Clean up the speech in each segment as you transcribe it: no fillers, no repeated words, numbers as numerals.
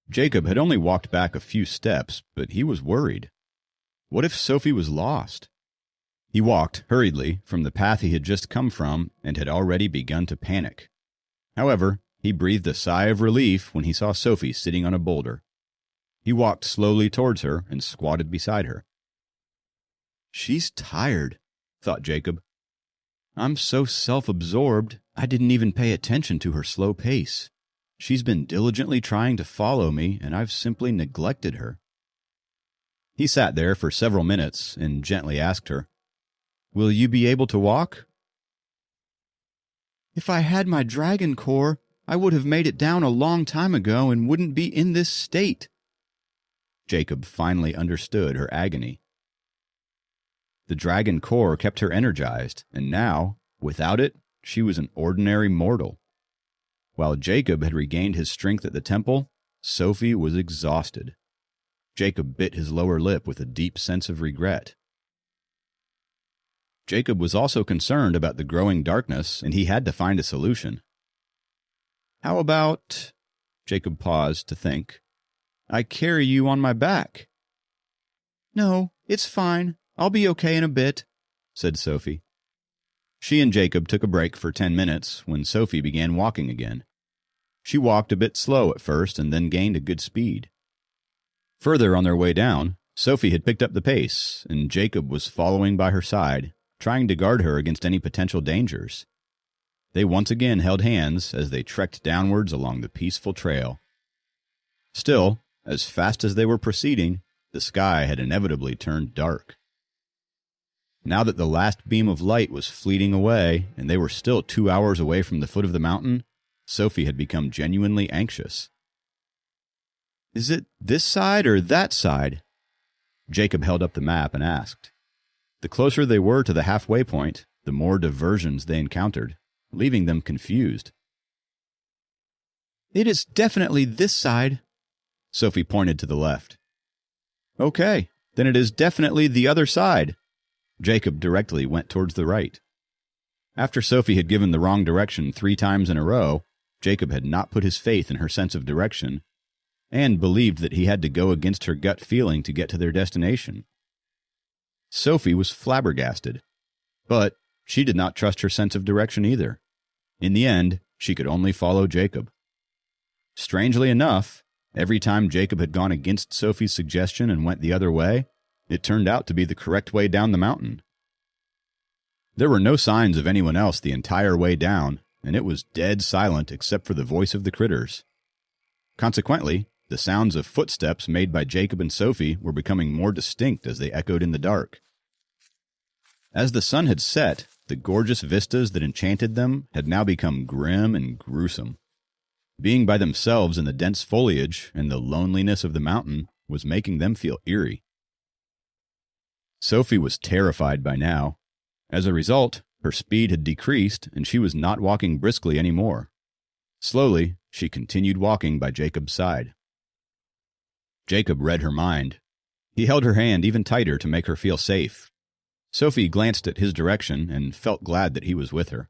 Jacob had only walked back a few steps, but he was worried. What if Sophie was lost? He walked hurriedly from the path he had just come from and had already begun to panic. However, he breathed a sigh of relief when he saw Sophie sitting on a boulder. He walked slowly towards her and squatted beside her. "She's tired," thought Jacob. "I'm so self-absorbed, I didn't even pay attention to her slow pace. She's been diligently trying to follow me, and I've simply neglected her." He sat there for several minutes and gently asked her, "Will you be able to walk?" "If I had my dragon core, I would have made it down a long time ago and wouldn't be in this state." Jacob finally understood her agony. The dragon core kept her energized, and now, without it, she was an ordinary mortal. While Jacob had regained his strength at the temple, Sophie was exhausted. Jacob bit his lower lip with a deep sense of regret. Jacob was also concerned about the growing darkness, and he had to find a solution. "How about," Jacob paused to think, "I carry you on my back?" "No, it's fine. I'll be okay in a bit," said Sophie. She and Jacob took a break for 10 minutes when Sophie began walking again. She walked a bit slow at first and then gained a good speed. Further on their way down, Sophie had picked up the pace, and Jacob was following by her side, trying to guard her against any potential dangers. They once again held hands as they trekked downwards along the peaceful trail. Still, as fast as they were proceeding, the sky had inevitably turned dark. Now that the last beam of light was fleeting away, and they were still 2 hours away from the foot of the mountain, Sophie had become genuinely anxious. "Is it this side or that side?" Jacob held up the map and asked. The closer they were to the halfway point, the more diversions they encountered, leaving them confused. "It is definitely this side." Sophie pointed to the left. "Okay, then it is definitely the other side." Jacob directly went towards the right. After Sophie had given the wrong direction 3 times in a row, Jacob had not put his faith in her sense of direction, and believed that he had to go against her gut feeling to get to their destination. Sophie was flabbergasted, but she did not trust her sense of direction either. In the end, she could only follow Jacob. Strangely enough, every time Jacob had gone against Sophie's suggestion and went the other way, it turned out to be the correct way down the mountain. There were no signs of anyone else the entire way down, and it was dead silent except for the voice of the critters. Consequently, the sounds of footsteps made by Jacob and Sophie were becoming more distinct as they echoed in the dark. As the sun had set, the gorgeous vistas that enchanted them had now become grim and gruesome. Being by themselves in the dense foliage and the loneliness of the mountain was making them feel eerie. Sophie was terrified by now. As a result, her speed had decreased and she was not walking briskly anymore. Slowly, she continued walking by Jacob's side. Jacob read her mind. He held her hand even tighter to make her feel safe. Sophie glanced at his direction and felt glad that he was with her.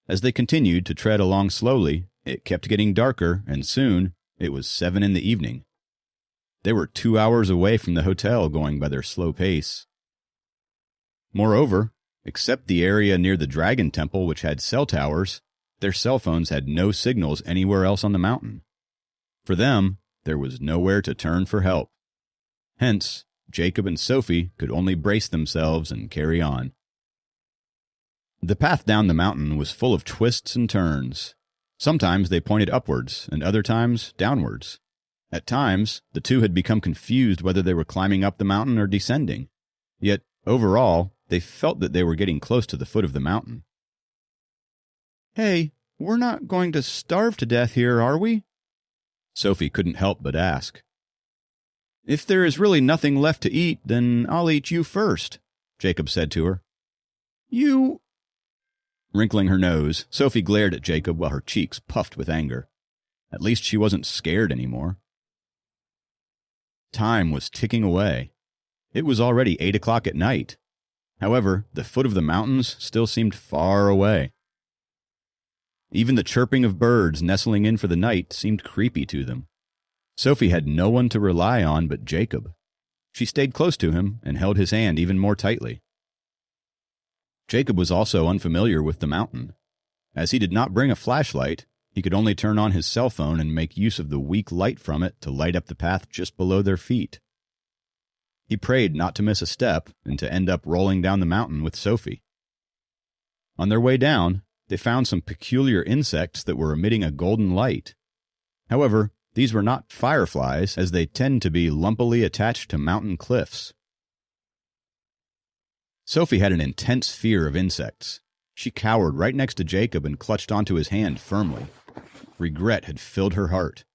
As they continued to tread along slowly, it kept getting darker, and soon it was 7 in the evening. They were 2 hours away from the hotel going by their slow pace. Moreover, except the area near the Dragon Temple, which had cell towers, their cell phones had no signals anywhere else on the mountain. For them, there was nowhere to turn for help. Hence, Jacob and Sophie could only brace themselves and carry on. The path down the mountain was full of twists and turns. Sometimes they pointed upwards, and other times downwards. At times, the two had become confused whether they were climbing up the mountain or descending. Yet, overall, they felt that they were getting close to the foot of the mountain. "Hey, we're not going to starve to death here, are we?" Sophie couldn't help but ask. "If there is really nothing left to eat, then I'll eat you first," Jacob said to her. "You—" Wrinkling her nose, Sophie glared at Jacob while her cheeks puffed with anger. At least she wasn't scared anymore. Time was ticking away. It was already 8 o'clock at night. However, the foot of the mountains still seemed far away. Even the chirping of birds nestling in for the night seemed creepy to them. Sophie had no one to rely on but Jacob. She stayed close to him and held his hand even more tightly. Jacob was also unfamiliar with the mountain. As he did not bring a flashlight, he could only turn on his cell phone and make use of the weak light from it to light up the path just below their feet. He prayed not to miss a step and to end up rolling down the mountain with Sophie. On their way down, they found some peculiar insects that were emitting a golden light. However, these were not fireflies, as they tend to be lumpily attached to mountain cliffs. Sophie had an intense fear of insects. She cowered right next to Jacob and clutched onto his hand firmly. Regret had filled her heart.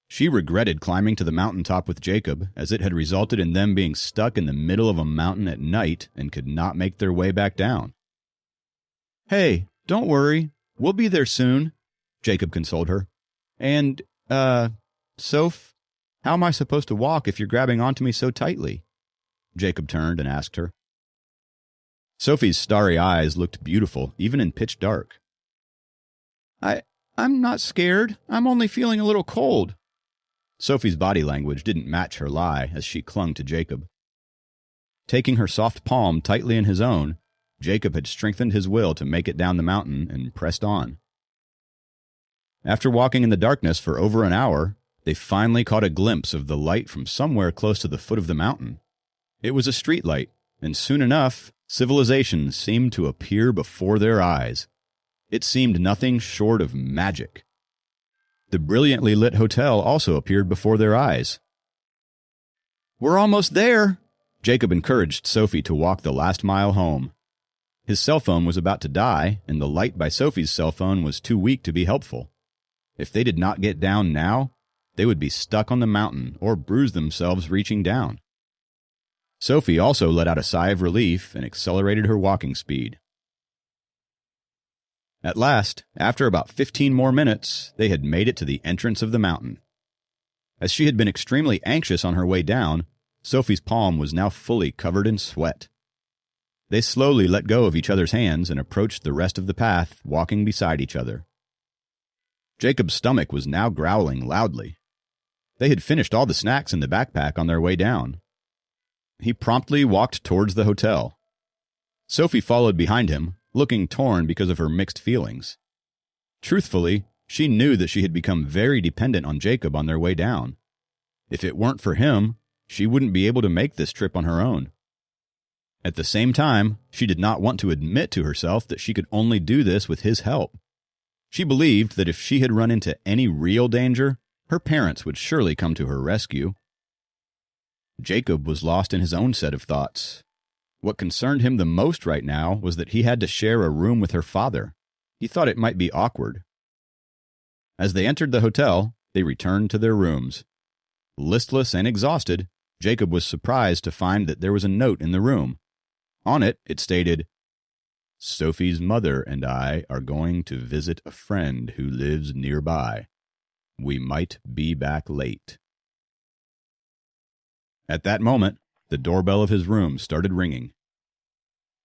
She regretted climbing to the mountaintop with Jacob, as it had resulted in them being stuck in the middle of a mountain at night and could not make their way back down. "Hey, don't worry. We'll be there soon," Jacob consoled her. "And, Soph, how am I supposed to walk if you're grabbing onto me so tightly?" Jacob turned and asked her. Sophie's starry eyes looked beautiful, even in pitch dark. I'm not scared. I'm only feeling a little cold." Sophie's body language didn't match her lie as she clung to Jacob. Taking her soft palm tightly in his own, Jacob had strengthened his will to make it down the mountain and pressed on. After walking in the darkness for over an hour, they finally caught a glimpse of the light from somewhere close to the foot of the mountain. It was a street light, and soon enough, civilization seemed to appear before their eyes. It seemed nothing short of magic. The brilliantly lit hotel also appeared before their eyes. "We're almost there," Jacob encouraged Sophie to walk the last mile home. His cell phone was about to die, and the light by Sophie's cell phone was too weak to be helpful. If they did not get down now, they would be stuck on the mountain or bruise themselves reaching down. Sophie also let out a sigh of relief and accelerated her walking speed. At last, after about 15 more minutes, they had made it to the entrance of the mountain. As she had been extremely anxious on her way down, Sophie's palm was now fully covered in sweat. They slowly let go of each other's hands and approached the rest of the path, walking beside each other. Jacob's stomach was now growling loudly. They had finished all the snacks in the backpack on their way down. He promptly walked towards the hotel. Sophie followed behind him, looking torn because of her mixed feelings. Truthfully, she knew that she had become very dependent on Jacob on their way down. If it weren't for him, she wouldn't be able to make this trip on her own. At the same time, she did not want to admit to herself that she could only do this with his help. She believed that if she had run into any real danger, her parents would surely come to her rescue. Jacob was lost in his own set of thoughts. What concerned him the most right now was that he had to share a room with her father. He thought it might be awkward. As they entered the hotel, they returned to their rooms. Listless and exhausted, Jacob was surprised to find that there was a note in the room. On it, it stated, "Sophie's mother and I are going to visit a friend who lives nearby. We might be back late." At that moment, the doorbell of his room started ringing.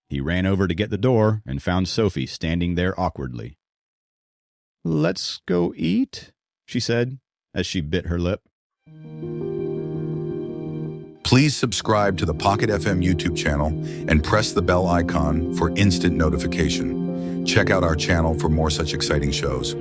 He ran over to get the door and found Sophie standing there awkwardly. "Let's go eat," she said, as she bit her lip. Please subscribe to the Pocket FM YouTube channel and press the bell icon for instant notification. Check out our channel for more such exciting shows.